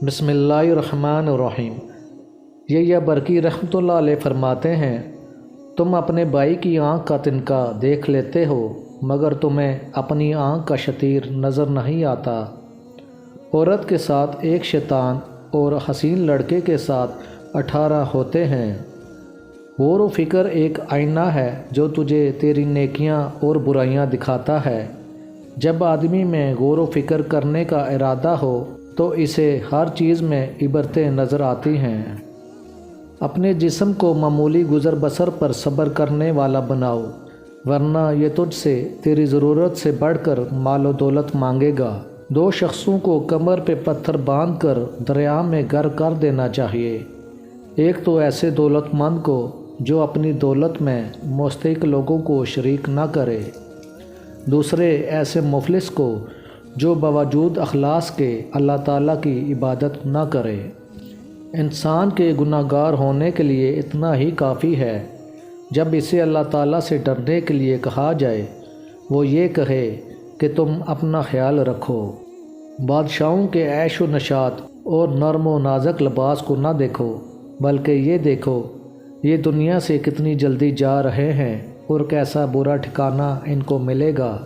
بسم اللہ الرحمن الرحیم۔ یہ برقی رحمۃ اللہ علیہ فرماتے ہیں، تم اپنے بھائی کی آنکھ کا تنکا دیکھ لیتے ہو مگر تمہیں اپنی آنکھ کا شتیر نظر نہیں آتا۔ عورت کے ساتھ ایک شیطان اور حسین لڑکے کے ساتھ 18 ہوتے ہیں۔ غور و فکر ایک آئینہ ہے جو تجھے تیری نیکیاں اور برائیاں دکھاتا ہے۔ جب آدمی میں غور و فکر کرنے کا ارادہ ہو تو اسے ہر چیز میں عبرتیں نظر آتی ہیں۔ اپنے جسم کو معمولی گزر بسر پر صبر کرنے والا بناؤ، ورنہ یہ تجھ سے تیری ضرورت سے بڑھ کر مال و دولت مانگے گا۔ 2 شخصوں کو کمر پہ پتھر باندھ کر دریا میں غرق کر دینا چاہیے۔ ایک تو ایسے دولت مند کو جو اپنی دولت میں مستحق لوگوں کو شریک نہ کرے، دوسرے ایسے مفلس کو جو باوجود اخلاص کے اللہ تعالیٰ کی عبادت نہ کرے۔ انسان کے گناہ گار ہونے کے لیے اتنا ہی کافی ہے۔ جب اسے اللہ تعالیٰ سے ڈرنے کے لیے کہا جائے، وہ یہ کہے کہ تم اپنا خیال رکھو۔ بادشاہوں کے عیش و نشاط اور نرم و نازک لباس کو نہ دیکھو، بلکہ یہ دیکھو یہ دنیا سے کتنی جلدی جا رہے ہیں اور کیسا برا ٹھکانہ ان کو ملے گا۔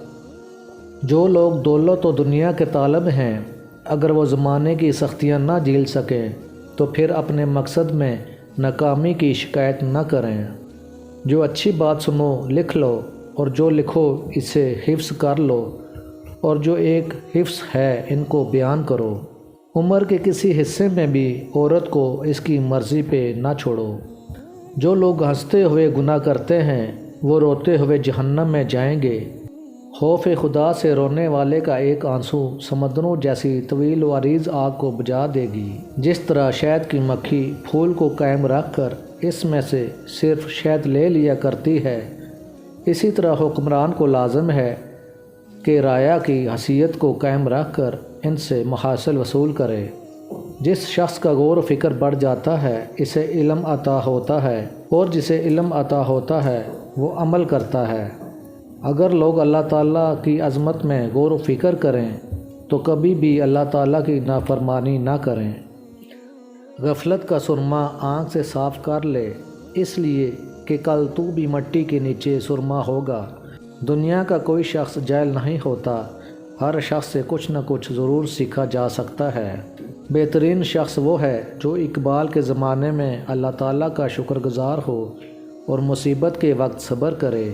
جو لوگ دولت و دنیا کے طالب ہیں، اگر وہ زمانے کی سختیاں نہ جھیل سکیں تو پھر اپنے مقصد میں ناکامی کی شکایت نہ کریں۔ جو اچھی بات سنو لکھ لو، اور جو لکھو اسے حفظ کر لو، اور جو ایک حفظ ہے ان کو بیان کرو۔ عمر کے کسی حصے میں بھی عورت کو اس کی مرضی پہ نہ چھوڑو۔ جو لوگ ہنستے ہوئے گناہ کرتے ہیں وہ روتے ہوئے جہنم میں جائیں گے۔ خوف خدا سے رونے والے کا ایک آنسو سمندروں جیسی طویل و عریض آگ کو بجھا دے گی۔ جس طرح شہد کی مکھی پھول کو قائم رکھ کر اس میں سے صرف شہد لے لیا کرتی ہے، اسی طرح حکمران کو لازم ہے کہ رعایا کی حیثیت کو قائم رکھ کر ان سے محاصل وصول کرے۔ جس شخص کا غور و فکر بڑھ جاتا ہے اسے علم عطا ہوتا ہے، اور جسے علم عطا ہوتا ہے وہ عمل کرتا ہے۔ اگر لوگ اللہ تعالیٰ کی عظمت میں غور و فکر کریں تو کبھی بھی اللہ تعالیٰ کی نافرمانی نہ کریں۔ غفلت کا سرما آنکھ سے صاف کر لے، اس لیے کہ کل تو بھی مٹی کے نیچے سرما ہوگا۔ دنیا کا کوئی شخص جاہل نہیں ہوتا، ہر شخص سے کچھ نہ کچھ ضرور سیکھا جا سکتا ہے۔ بہترین شخص وہ ہے جو اقبال کے زمانے میں اللہ تعالیٰ کا شکر گزار ہو اور مصیبت کے وقت صبر کرے۔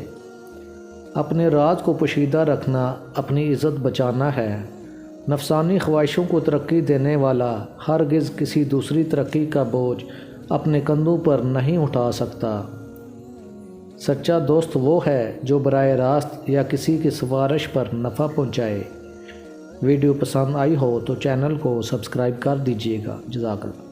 اپنے راز کو پوشیدہ رکھنا اپنی عزت بچانا ہے۔ نفسانی خواہشوں کو ترقی دینے والا ہرگز کسی دوسری ترقی کا بوجھ اپنے کندھوں پر نہیں اٹھا سکتا۔ سچا دوست وہ ہے جو براہ راست یا کسی کی سفارش پر نفع پہنچائے۔ ویڈیو پسند آئی ہو تو چینل کو سبسکرائب کر دیجیے گا۔ جزاک اللہ۔